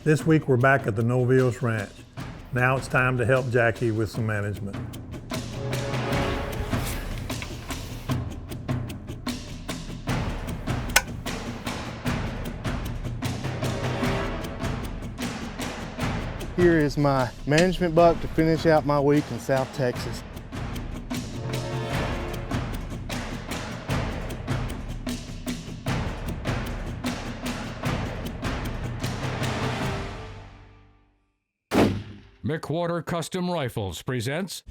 This week we're back at the Novillos Ranch. Now it's time to help Jackie with some management. Here is my management buck to finish out my week in South Texas. McWhorter Custom Rifles presents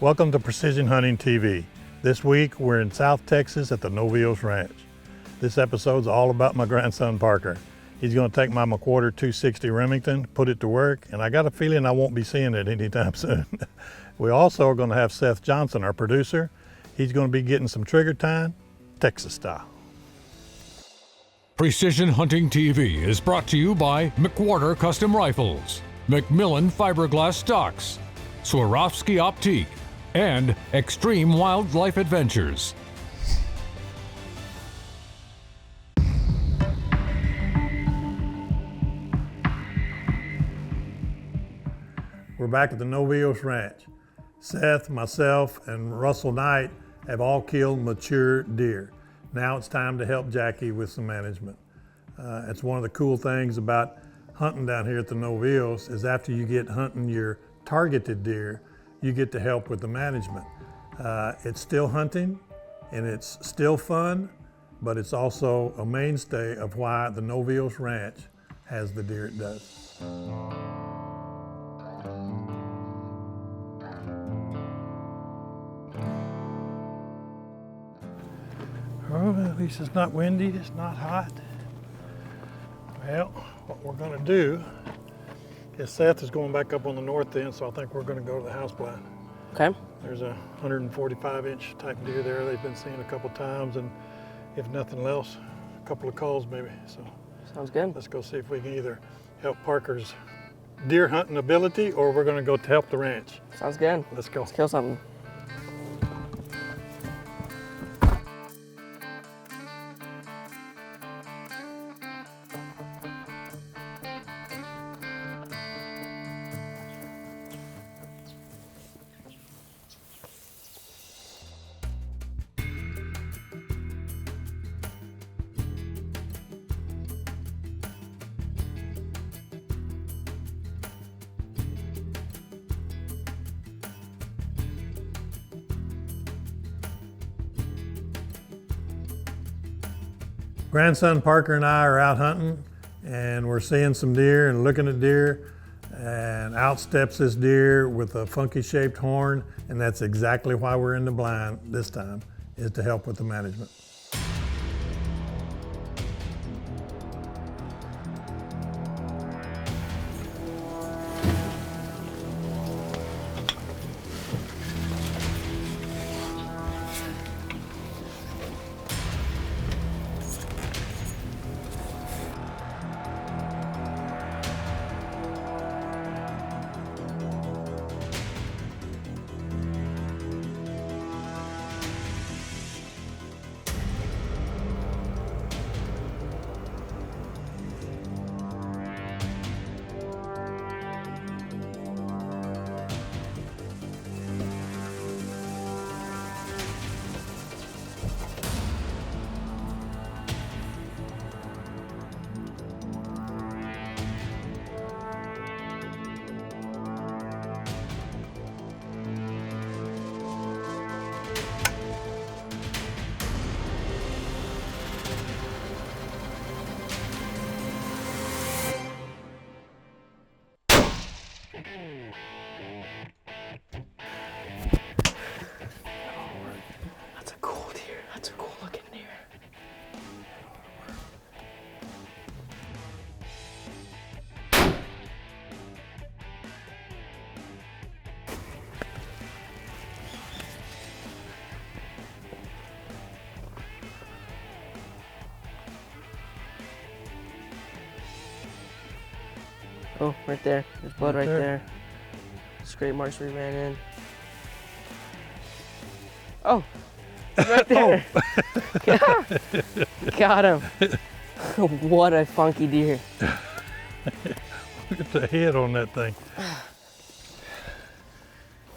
Welcome to Precision Hunting TV. This week we're in South Texas at the Novillos Ranch. This episode's all about my grandson Parker. He's going to take my McWhorter 260 Remington, put it to work, and I got a feeling I won't be seeing it anytime soon. We also are going to have Seth Johnson, our producer. He's going to be getting some trigger time, Texas style. Precision Hunting TV is brought to you by McWhorter Custom Rifles, Macmillan Fiberglass Stocks, Swarovski Optique, and Extreme Wildlife Adventures. We're back at the Novillos Ranch. Seth, myself, and Russell Knight have all killed mature deer. Now it's time to help Jackie with some management. It's one of the cool things about hunting down here at the Novillos is after you get hunting your targeted deer, you get to help with the management. It's still hunting and it's still fun, but it's also a mainstay of why the Novillos Ranch has the deer it does. Oh, at least it's not windy, it's not hot. Well, what we're gonna do is Seth is going back up on the north end, so I think we're gonna go to the house blind. Okay. There's a 145-inch type deer there they've been seeing a couple times, and if nothing else, a couple of calls maybe. So Sounds good. let's go see if we can either help Parker's deer hunting ability or we're gonna go to help the ranch. Sounds good. Let's go. Let's kill something. Grandson Parker and I are out hunting and we're seeing some deer and looking at deer, and out steps this deer with a funky shaped horn, and that's exactly why we're in the blind this time, is to help with the management. Oh, right there. There's blood Right right there. there. Scrape marks we ran in. Oh, right there. Got him. What a funky deer. Look at the head on that thing.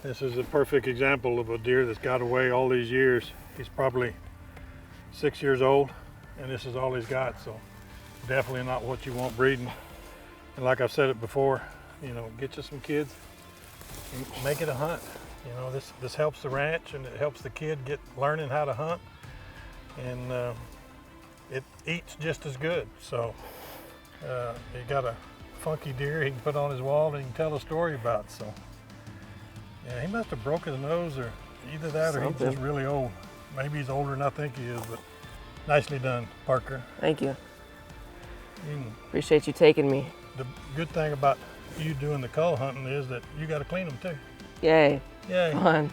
This is a perfect example of a deer that's got away all these years. He's probably 6 years old, and this is all he's got, so definitely not what you want breeding. And like I've said it before, you know, get you some kids and make it a hunt. You know, this helps the ranch, and it helps the kid get learning how to hunt, and it eats just as good. So he got a funky deer he can put on his wall and he can tell a story about. So yeah, he must have broken his nose, or either that or he's Something. just really old. Maybe he's older than I think he is, but nicely done, Parker. Thank you. You can, Appreciate you taking me. the good thing about you doing the cull hunting is that you got to clean them too. Yay. Yay. Fun.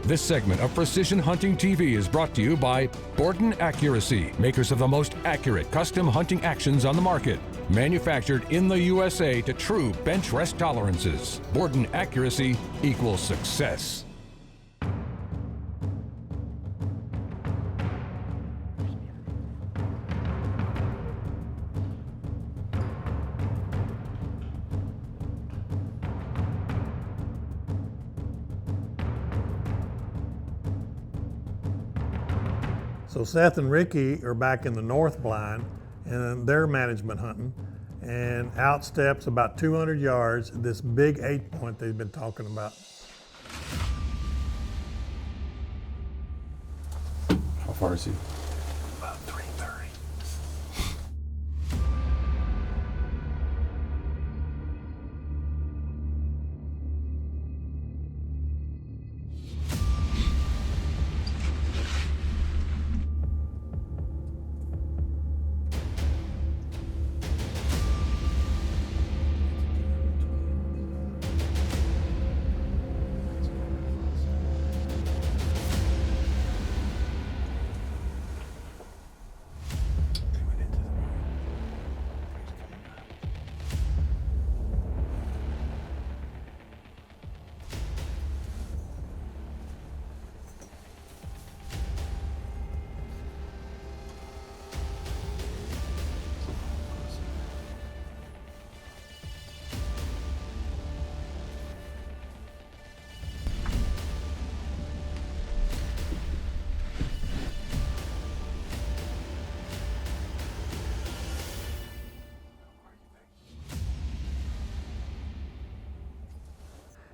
This segment of Precision Hunting TV is brought to you by Borden Accuracy, makers of the most accurate custom hunting actions on the market. Manufactured in the USA to true bench rest tolerances. Borden Accuracy equals success. So Seth and Ricky are back in the north blind, and they're management hunting, and out steps about 200 yards this big 8-point they've been talking about. How far is he? About 330.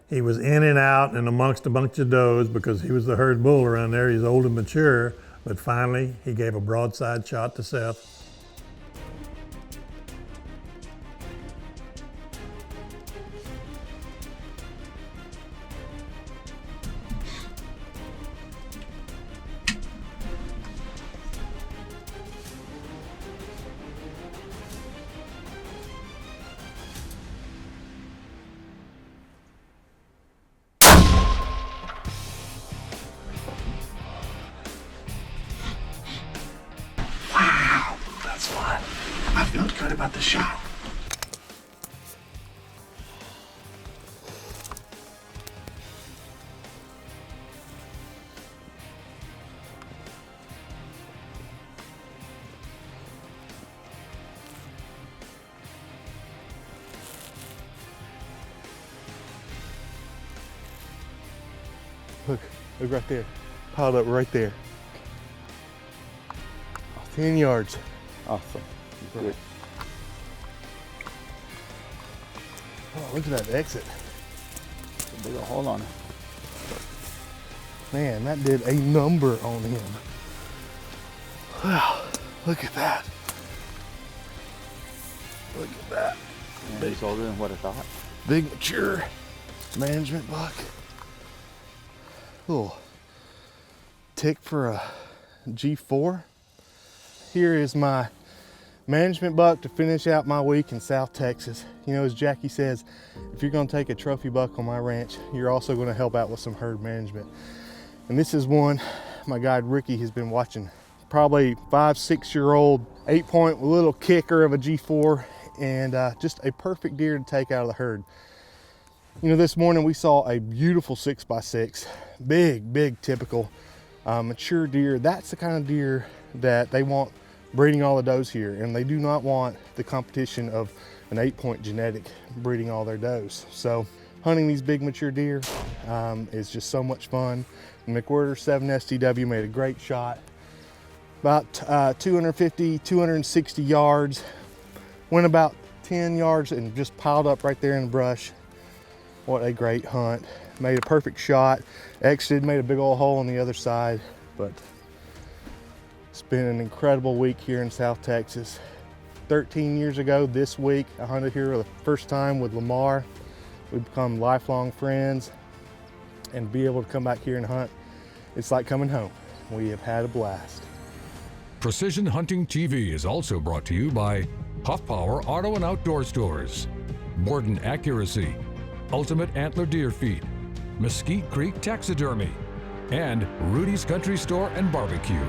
He was in and out and amongst a bunch of does because he was the herd bull around there. He's old and mature, but finally he gave a broadside shot to Seth. That's fun. I felt good about the shot. Look right there. Piled up right there. 10 yards. Awesome. Right. Oh, look at that exit. Big old hole on it. Man, that did a number on him. Wow, look at that. Look at that. Yeah, he's older than what I thought. Big mature management buck. Little tick for a G4. Here is my management buck to finish out my week in South Texas. You know, as Jackie says, if you're gonna take a trophy buck on my ranch, you're also gonna help out with some herd management. And this is one my guide Ricky has been watching probably 5-6-year-old 8-point little kicker of a G4, and just a perfect deer to take out of the herd. You know, this morning we saw a beautiful 6x6, big, typical mature deer. That's the kind of deer that they want breeding all the does here, and they do not want the competition of an 8-point genetic breeding all their does. So hunting these big mature deer is just so much fun. McWhirter 7 STW made a great shot, about 250, 260 yards, went about 10 yards and just piled up right there in the brush. What a great hunt. Made a perfect shot, exited, made a big old hole on the other side, but it's been an incredible week here in South Texas. 13 years ago this week, I hunted here for the first time with Lamar. We've become lifelong friends, and be able to come back here and hunt, it's like coming home. We have had a blast. Precision Hunting TV is also brought to you by Huff Power Auto and Outdoor Stores, Borden Accuracy, Ultimate Antler Deer Feed, Mesquite Creek Taxidermy, and Rudy's Country Store and Barbecue.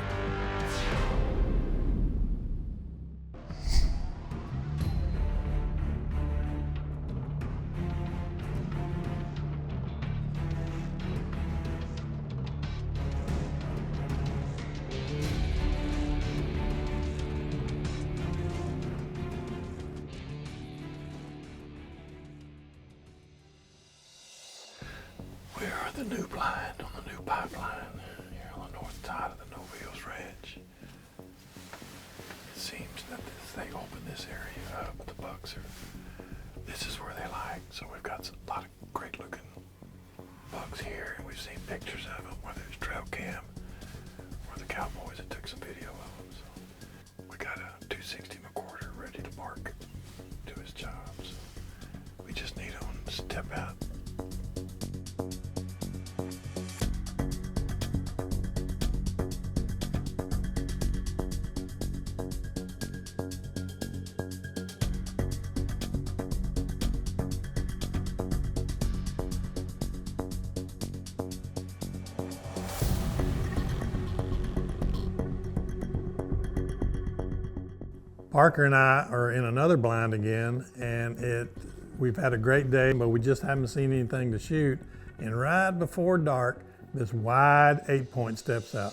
We are the new blind on the new pipeline here on the north side of the Novillos Ranch. It seems that they open this area up, the bucks this is where they like. So we've got a lot of great looking bucks here, and we've seen pictures of them where there's trail cam, where the cowboys that took some video of them. So we got a 260 McWhirter ready to bark, do his job. So we just need him to step out. Parker and I are in another blind again, and we've had a great day, but we just haven't seen anything to shoot. And right before dark, this wide 8-point steps out.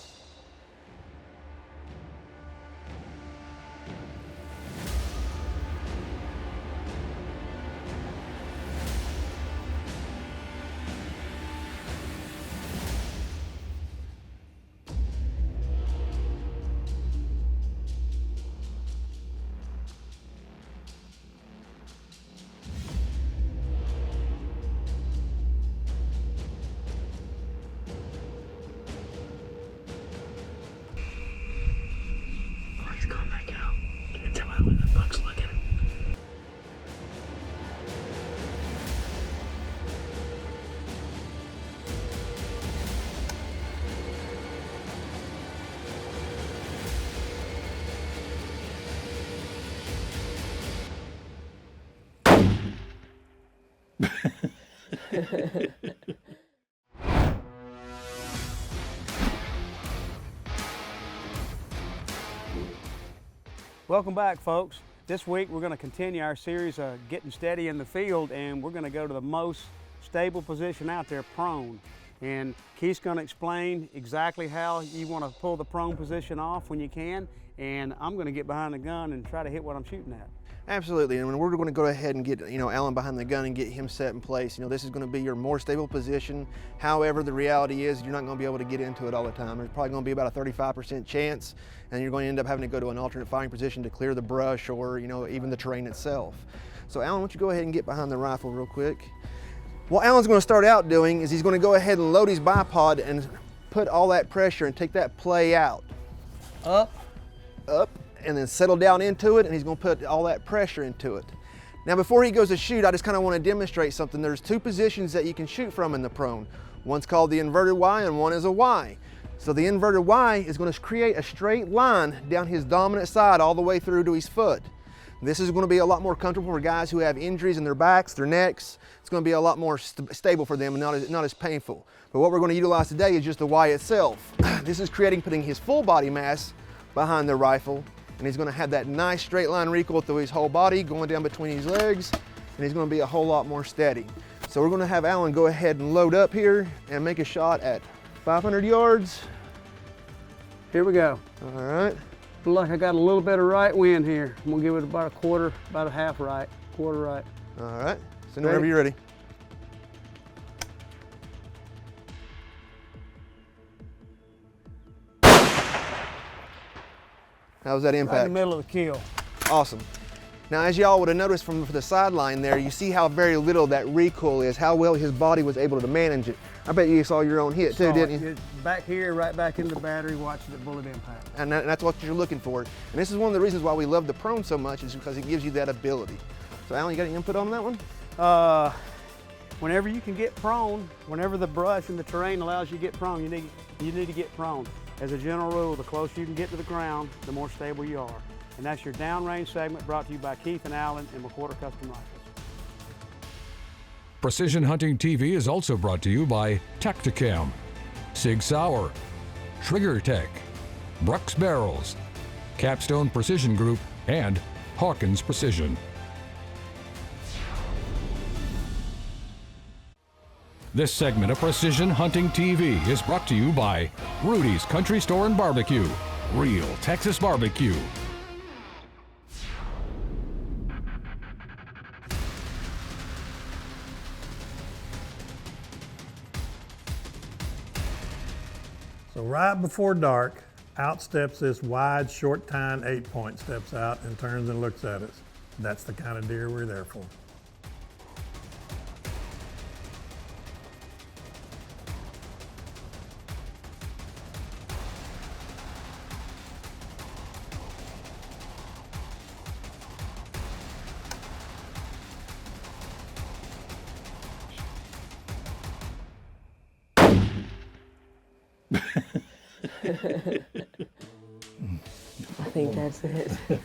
Welcome back, folks. This week we're going to continue our series of getting steady in the field, and we're going to go to the most stable position out there, prone. And Keith's going to explain exactly how you want to pull the prone position off when you can, and I'm going to get behind the gun and try to hit what I'm shooting at. Absolutely, and we're going to go ahead and get Alan behind the gun and get him set in place. This is going to be your more stable position. However, the reality is you're not going to be able to get into it all the time. There's probably going to be about a 35% chance, and you're going to end up having to go to an alternate firing position to clear the brush or even the terrain itself. So Alan, why don't you go ahead and get behind the rifle real quick. What Alan's going to start out doing is he's going to go ahead and load his bipod and put all that pressure and take that play out. Up, and then settle down into it, and he's going to put all that pressure into it. Now before he goes to shoot, I just kind of want to demonstrate something. There's two positions that you can shoot from in the prone. One's called the inverted Y and one is a Y. So the inverted Y is going to create a straight line down his dominant side all the way through to his foot. This is going to be a lot more comfortable for guys who have injuries in their backs, their necks. It's going to be a lot more stable for them and not as painful. But what we're going to utilize today is just the Y itself. This is putting his full body mass behind the rifle, and he's going to have that nice straight line recoil through his whole body, going down between his legs, and he's going to be a whole lot more steady. So we're going to have Alan go ahead and load up here and make a shot at 500 yards. Here we go. All right. Look like I got a little bit of right wind here. I'm gonna give it about a quarter, about a half right, quarter right. All right. So whenever you're ready. How was that impact? Right in the middle of the kill. Awesome. Now, as y'all would have noticed from the sideline there, you see how very little that recoil is, how well his body was able to manage it. I bet you saw your own hit too, didn't you? Back here, right back into the battery, watching the bullet impact. And that's what you're looking for. And this is one of the reasons why we love the prone so much, is because it gives you that ability. So Alan, you got any input on that one? Whenever you can get prone, whenever the brush and the terrain allows you to get prone, you need to get prone. As a general rule, the closer you can get to the ground, the more stable you are. And that's your downrange segment, brought to you by Keith and Alan and McWhorter Custom Rifles. Precision Hunting TV is also brought to you by Tacticam, Sig Sauer, Trigger Tech, Brooks Barrels, Capstone Precision Group, and Hawkins Precision. This segment of Precision Hunting TV is brought to you by Rudy's Country Store and Barbecue, real Texas barbecue. So right before dark, out steps this wide, short tine 8-point, steps out and turns and looks at us. That's the kind of deer we're there for. I think that's it. Oh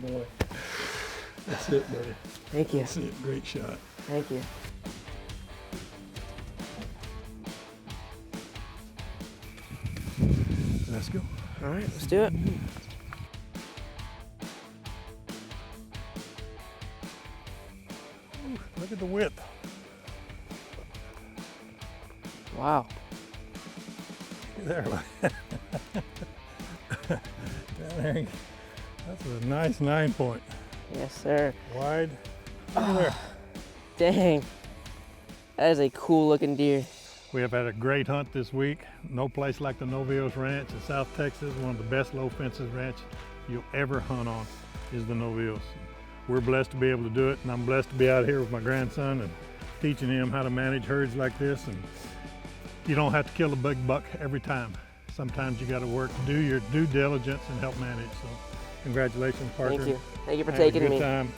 boy. That's it, buddy. Thank you. That's it. Great shot. Thank you. Let's go. All right, let's do it. Look at the width. Wow. There. Down there. That's a nice 9-point. Yes, sir. Wide. Look at there. Dang. That is a cool looking deer. We have had a great hunt this week. No place like the Novillos Ranch in South Texas. One of the best low fences ranch you'll ever hunt on is the Novillos. We're blessed to be able to do it, and I'm blessed to be out here with my grandson and teaching him how to manage herds like this. And you don't have to kill a big buck every time. Sometimes you got to do your due diligence and help manage. So congratulations, Parker. Thank you. Thank you for Had a taking good me. time.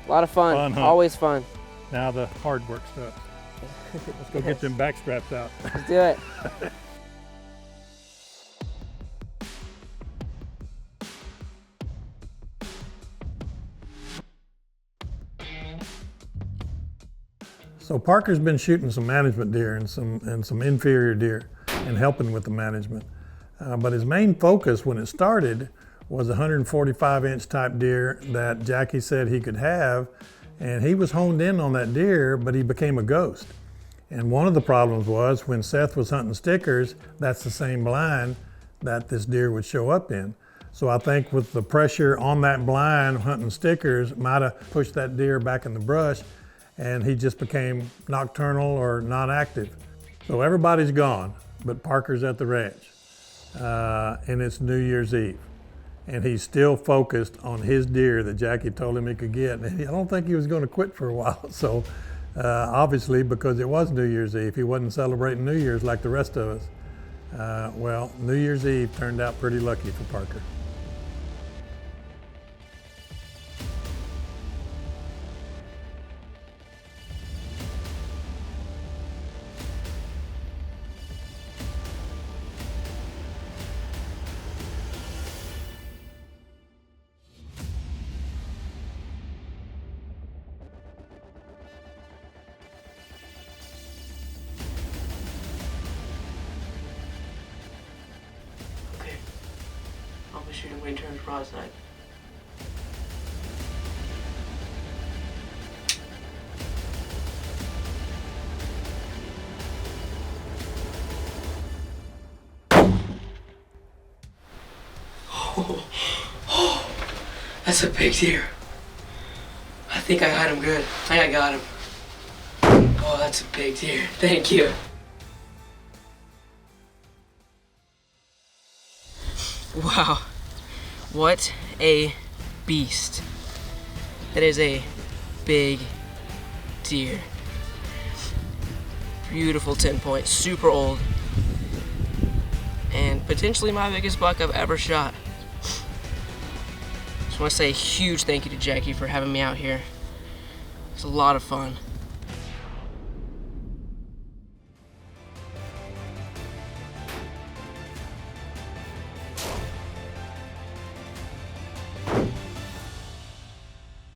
A lot of fun. Fun hunt. Always fun. Now the hard work stuff. Let's go get them back straps out. Let's do it. So Parker's been shooting some management deer and some inferior deer and helping with the management. But his main focus when it started was a 145-inch type deer that Jackie said he could have, and he was honed in on that deer, but he became a ghost. And one of the problems was when Seth was hunting stickers, that's the same blind that this deer would show up in. So I think with the pressure on that blind hunting stickers might have pushed that deer back in the brush, and he just became nocturnal or non-active. So everybody's gone, but Parker's at the ranch, and it's New Year's Eve. And he's still focused on his deer that Jackie told him he could get. And I don't think he was going to quit for a while. So obviously, because it was New Year's Eve, he wasn't celebrating New Year's like the rest of us. Well, New Year's Eve turned out pretty lucky for Parker. when he turns broadside. Oh, that's a big deer. I think I had him good. I think I got him. Oh, that's a big deer. Thank you. Wow, what a beast. That is a big deer. Beautiful 10-point, super old, and potentially my biggest buck I've ever shot. Just want to say a huge thank you to Jackie for having me out here. It's a lot of fun.